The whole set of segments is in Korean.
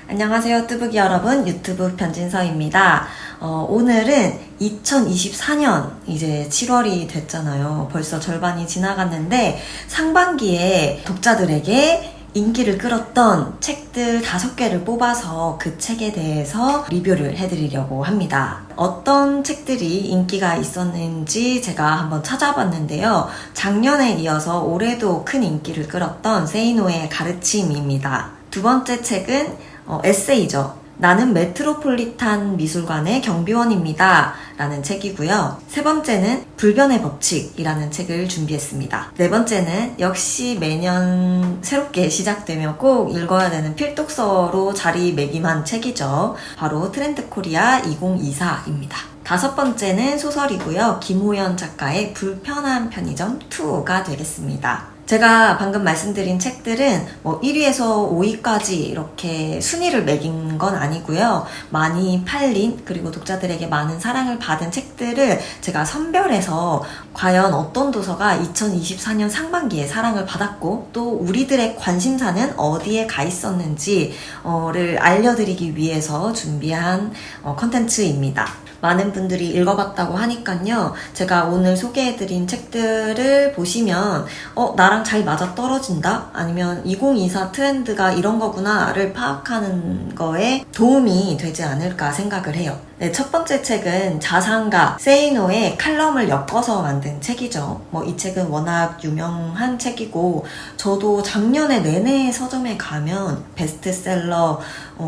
안녕하세요, 뚜벅이 여러분. 유튜브 변진서입니다. 오늘은 2024년 이제 7월이 됐잖아요. 벌써 절반이 지나갔는데 상반기에 독자들에게 인기를 끌었던 책들 5개를 뽑아서 그 책에 대해서 리뷰를 해드리려고 합니다. 어떤 책들이 인기가 있었는지 제가 한번 찾아봤는데요. 작년에 이어서 올해도 큰 인기를 끌었던 세이노의 가르침입니다. 두 번째 책은 에세이죠. 나는 메트로폴리탄 미술관의 경비원입니다. 라는 책이고요. 세 번째는 불변의 법칙이라는 책을 준비했습니다. 네 번째는 역시 매년 새롭게 시작되며 꼭 읽어야 되는 필독서로 자리매김한 책이죠. 바로 트렌드 코리아 2024입니다. 다섯 번째는 소설이고요. 김호연 작가의 불편한 편의점 2가 되겠습니다. 제가 방금 말씀드린 책들은 1위에서 5위까지 이렇게 순위를 매긴 건 아니고요. 많이 팔린 그리고 독자들에게 많은 사랑을 받은 책들을 제가 선별해서 과연 어떤 도서가 2024년 상반기에 사랑을 받았고 또 우리들의 관심사는 어디에 가 있었는지를 알려드리기 위해서 준비한 컨텐츠입니다. 많은 분들이 읽어봤다고 하니까요. 제가 오늘 소개해드린 책들을 보시면 나랑 잘 맞아떨어진다? 아니면 2024 트렌드가 이런 거구나를 파악하는 거에 도움이 되지 않을까 생각을 해요. 네, 첫 번째 책은 자산가 세이노의 칼럼을 엮어서 만든 책이죠. 이 책은 워낙 유명한 책이고 저도 작년에 내내 서점에 가면 베스트셀러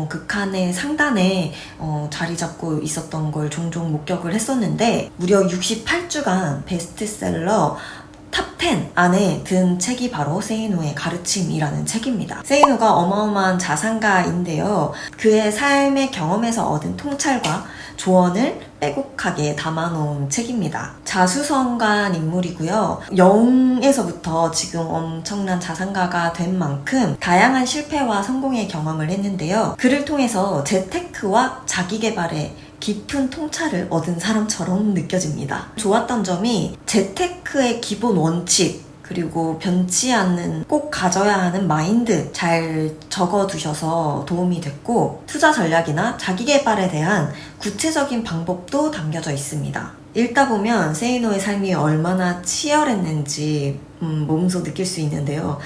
극한의 상단에 자리 잡고 있었던 걸 종종 목격을 했었는데 무려 68주간 베스트셀러 탑10 안에 든 책이 바로 세이노의 가르침이라는 책입니다. 세이노가 어마어마한 자산가인데요. 그의 삶의 경험에서 얻은 통찰과 조언을 빼곡하게 담아놓은 책입니다. 자수성가한 인물이고요. 영에서부터 지금 엄청난 자산가가 된 만큼 다양한 실패와 성공의 경험을 했는데요. 그를 통해서 재테크와 자기개발에 깊은 통찰을 얻은 사람처럼 느껴집니다. 좋았던 점이 재테크의 기본 원칙 그리고 변치 않는 꼭 가져야 하는 마인드 잘 적어두셔서 도움이 됐고 투자 전략이나 자기개발에 대한 구체적인 방법도 담겨져 있습니다. 읽다 보면 세이노의 삶이 얼마나 치열했는지 몸소 느낄 수 있는데요.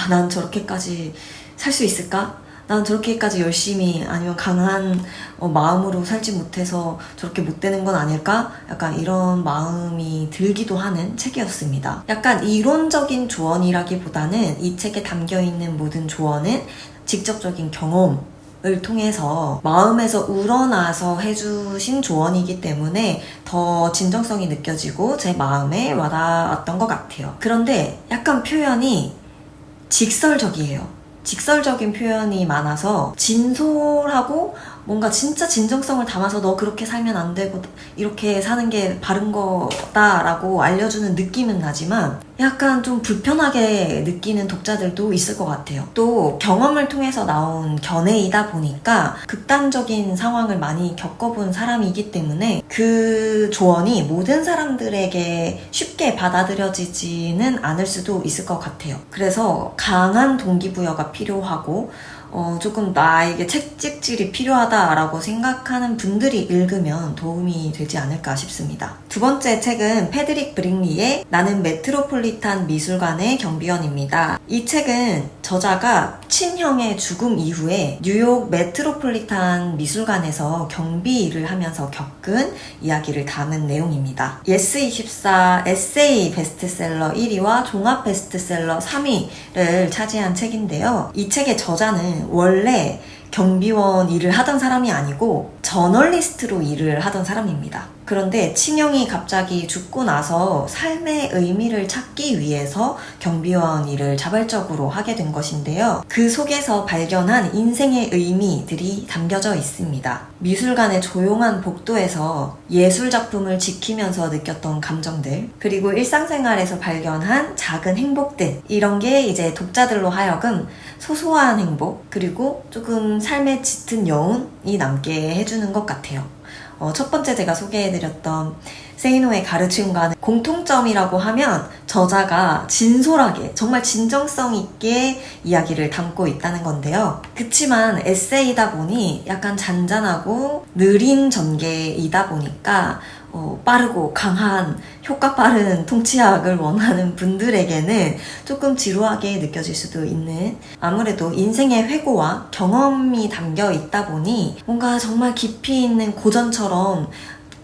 난 저렇게까지 살 수 있을까? 난 저렇게까지 열심히 아니면 강한 마음으로 살지 못해서 저렇게 못 되는 건 아닐까? 약간 이런 마음이 들기도 하는 책이었습니다. 약간 이론적인 조언이라기보다는 이 책에 담겨있는 모든 조언은 직접적인 경험을 통해서 마음에서 우러나서 해주신 조언이기 때문에 더 진정성이 느껴지고 제 마음에 와닿았던 것 같아요. 그런데 약간 표현이 직설적이에요. 직설적인 표현이 많아서 진솔하고 뭔가 진짜 진정성을 담아서 너 그렇게 살면 안 되고 이렇게 사는 게 바른 거다라고 알려주는 느낌은 나지만 약간 좀 불편하게 느끼는 독자들도 있을 것 같아요. 또 경험을 통해서 나온 견해이다 보니까 극단적인 상황을 많이 겪어본 사람이기 때문에 그 조언이 모든 사람들에게 쉽게 받아들여지지는 않을 수도 있을 것 같아요. 그래서 강한 동기부여가 필요하고 조금 나에게 책찍질이 필요하다라고 생각하는 분들이 읽으면 도움이 되지 않을까 싶습니다. 두 번째 책은 패드릭 브링리의 나는 메트로폴리탄 미술관의 경비원입니다. 이 책은 저자가 친형의 죽음 이후에 뉴욕 메트로폴리탄 미술관에서 경비 일을 하면서 겪은 이야기를 담은 내용입니다. 예스24 에세이 베스트셀러 1위와 종합 베스트셀러 3위를 차지한 책인데요. 이 책의 저자는 원래 경비원 일을 하던 사람이 아니고 저널리스트로 일을 하던 사람입니다. 그런데 친형이 갑자기 죽고 나서 삶의 의미를 찾기 위해서 경비원 일을 자발적으로 하게 된 것인데요. 그 속에서 발견한 인생의 의미들이 담겨져 있습니다. 미술관의 조용한 복도에서 예술작품을 지키면서 느꼈던 감정들, 그리고 일상생활에서 발견한 작은 행복들, 이런 게 이제 독자들로 하여금 소소한 행복, 그리고 조금 삶에 짙은 여운이 남게 해주는 것 같아요. 첫 번째 제가 소개해드렸던 세이노의 가르침과는 공통점이라고 하면 저자가 진솔하게 정말 진정성 있게 이야기를 담고 있다는 건데요. 그치만 에세이다 보니 약간 잔잔하고 느린 전개이다 보니까 빠르고 강한 효과 빠른 통치학을 원하는 분들에게는 조금 지루하게 느껴질 수도 있는, 아무래도 인생의 회고와 경험이 담겨 있다 보니 뭔가 정말 깊이 있는 고전처럼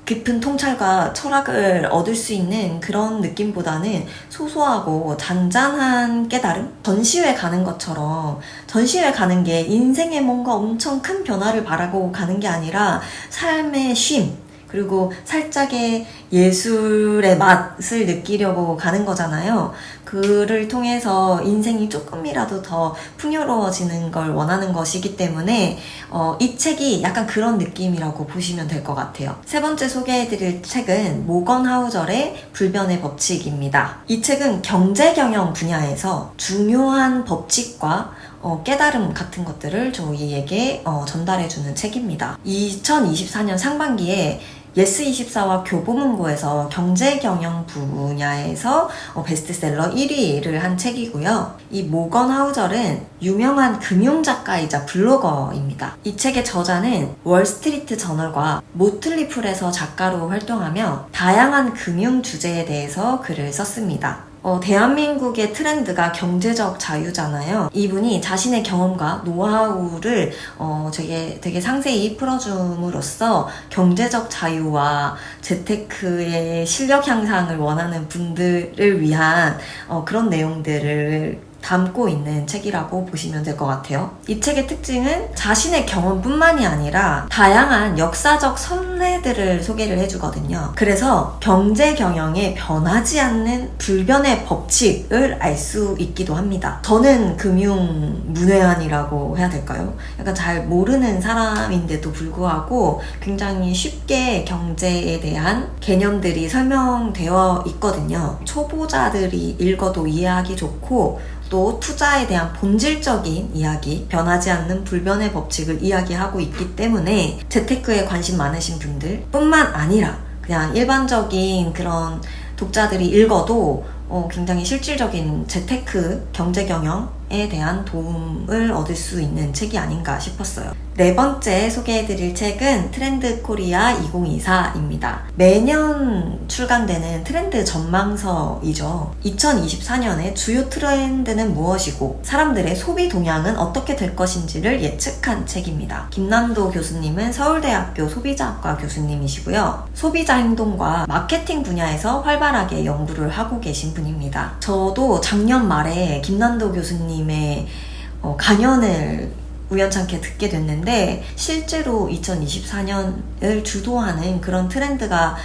깊은 통찰과 철학을 얻을 수 있는 그런 느낌보다는 소소하고 잔잔한 깨달음? 전시회 가는 것처럼, 전시회 가는 게 인생에 뭔가 엄청 큰 변화를 바라고 가는 게 아니라 삶의 쉼, 그리고 살짝의 예술의 맛을 느끼려고 가는 거잖아요. 그를 통해서 인생이 조금이라도 더 풍요로워지는 걸 원하는 것이기 때문에 이 책이 약간 그런 느낌이라고 보시면 될 것 같아요. 세 번째 소개해드릴 책은 모건 하우절의 불변의 법칙입니다. 이 책은 경제경영 분야에서 중요한 법칙과 깨달음 같은 것들을 저희에게 전달해주는 책입니다. 2024년 상반기에 예스24와 교보문고에서 경제경영 분야에서 베스트셀러 1위를 한 책이고요. 이 모건 하우절은 유명한 금융작가이자 블로거입니다. 이 책의 저자는 월스트리트 저널과 모틀리 풀에서 작가로 활동하며 다양한 금융 주제에 대해서 글을 썼습니다. 대한민국의 트렌드가 경제적 자유잖아요. 이분이 자신의 경험과 노하우를 되게 상세히 풀어줌으로써 경제적 자유와 재테크의 실력 향상을 원하는 분들을 위한 그런 내용들을 담고 있는 책이라고 보시면 될 것 같아요. 이 책의 특징은 자신의 경험뿐만이 아니라 다양한 역사적 선례들을 소개를 해주거든요. 그래서 경제 경영에 변하지 않는 불변의 법칙을 알 수 있기도 합니다. 저는 금융 문외한이라고 해야 될까요? 약간 잘 모르는 사람인데도 불구하고 굉장히 쉽게 경제에 대한 개념들이 설명되어 있거든요. 초보자들이 읽어도 이해하기 좋고, 또 투자에 대한 본질적인 이야기, 변하지 않는 불변의 법칙을 이야기하고 있기 때문에 재테크에 관심 많으신 분들 뿐만 아니라 그냥 일반적인 그런 독자들이 읽어도 굉장히 실질적인 재테크, 경제 경영에 대한 도움을 얻을 수 있는 책이 아닌가 싶었어요. 네 번째 소개해드릴 책은 트렌드 코리아 2024입니다. 매년 출간되는 트렌드 전망서이죠. 2024년의 주요 트렌드는 무엇이고 사람들의 소비 동향은 어떻게 될 것인지를 예측한 책입니다. 김난도 교수님은 서울대학교 소비자학과 교수님이시고요. 소비자 행동과 마케팅 분야에서 활발하게 연구를 하고 계신 분입니다. 저도 작년 말에 김난도 교수님의 강연을 우연찮게 듣게 됐는데 실제로 2024년을 주도하는 그런 트렌드가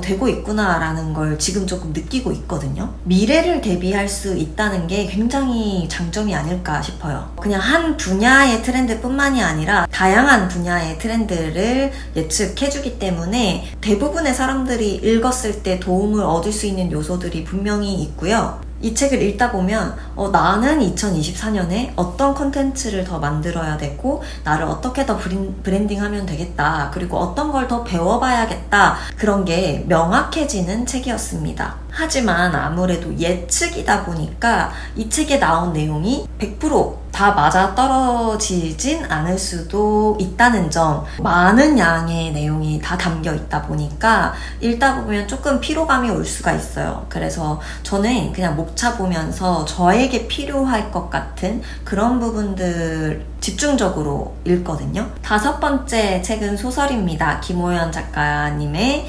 되고 있구나라는 걸 지금 조금 느끼고 있거든요. 미래를 대비할 수 있다는 게 굉장히 장점이 아닐까 싶어요. 그냥 한 분야의 트렌드뿐만이 아니라 다양한 분야의 트렌드를 예측해주기 때문에 대부분의 사람들이 읽었을 때 도움을 얻을 수 있는 요소들이 분명히 있고요. 이 책을 읽다 보면 나는 2024년에 어떤 컨텐츠를 더 만들어야 되고 나를 어떻게 더 브랜딩하면 되겠다, 그리고 어떤 걸 더 배워봐야겠다, 그런 게 명확해지는 책이었습니다. 하지만 아무래도 예측이다 보니까 이 책에 나온 내용이 100% 다 맞아떨어지진 않을 수도 있다는 점, 많은 양의 내용이 다 담겨 있다 보니까 읽다 보면 조금 피로감이 올 수가 있어요. 그래서 저는 그냥 목차 보면서 저에게 필요할 것 같은 그런 부분들 집중적으로 읽거든요. 다섯 번째 책은 소설입니다. 김호연 작가님의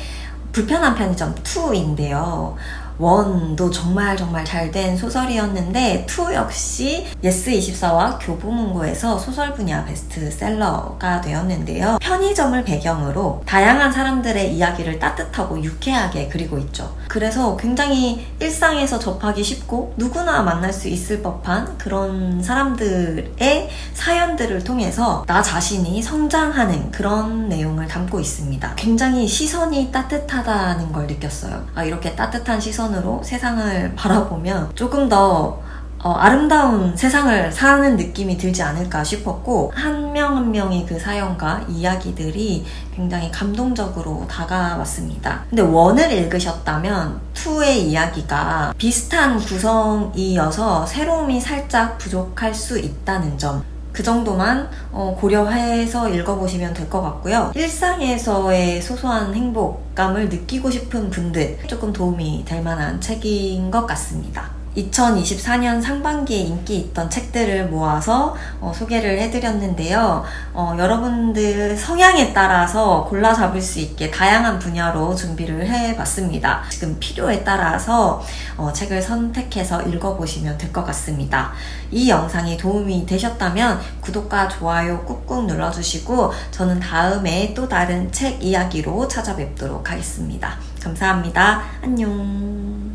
불편한 편의점 2인데요. 1도 정말 잘 된 소설이었는데 2 역시 예스24와 교보문고에서 소설 분야 베스트셀러가 되었는데요. 편의점을 배경으로 다양한 사람들의 이야기를 따뜻하고 유쾌하게 그리고 있죠. 그래서 굉장히 일상에서 접하기 쉽고 누구나 만날 수 있을 법한 그런 사람들의 사연들을 통해서 나 자신이 성장하는 그런 내용을 담고 있습니다. 굉장히 시선이 따뜻하다는 걸 느꼈어요. 이렇게 따뜻한 시선으로 세상을 바라보면 조금 더 아름다운 세상을 사는 느낌이 들지 않을까 싶었고, 한 명 한 명의 그 사연과 이야기들이 굉장히 감동적으로 다가왔습니다. 근데 1을 읽으셨다면 2의 이야기가 비슷한 구성이어서 새로움이 살짝 부족할 수 있다는 점, 그 정도만 고려해서 읽어보시면 될 것 같고요. 일상에서의 소소한 행복감을 느끼고 싶은 분들 조금 도움이 될 만한 책인 것 같습니다. 2024년 상반기에 인기 있던 책들을 모아서 소개를 해드렸는데요. 여러분들 성향에 따라서 골라 잡을 수 있게 다양한 분야로 준비를 해봤습니다. 지금 필요에 따라서 책을 선택해서 읽어보시면 될 것 같습니다. 이 영상이 도움이 되셨다면 구독과 좋아요 꾹꾹 눌러주시고 저는 다음에 또 다른 책 이야기로 찾아뵙도록 하겠습니다. 감사합니다. 안녕.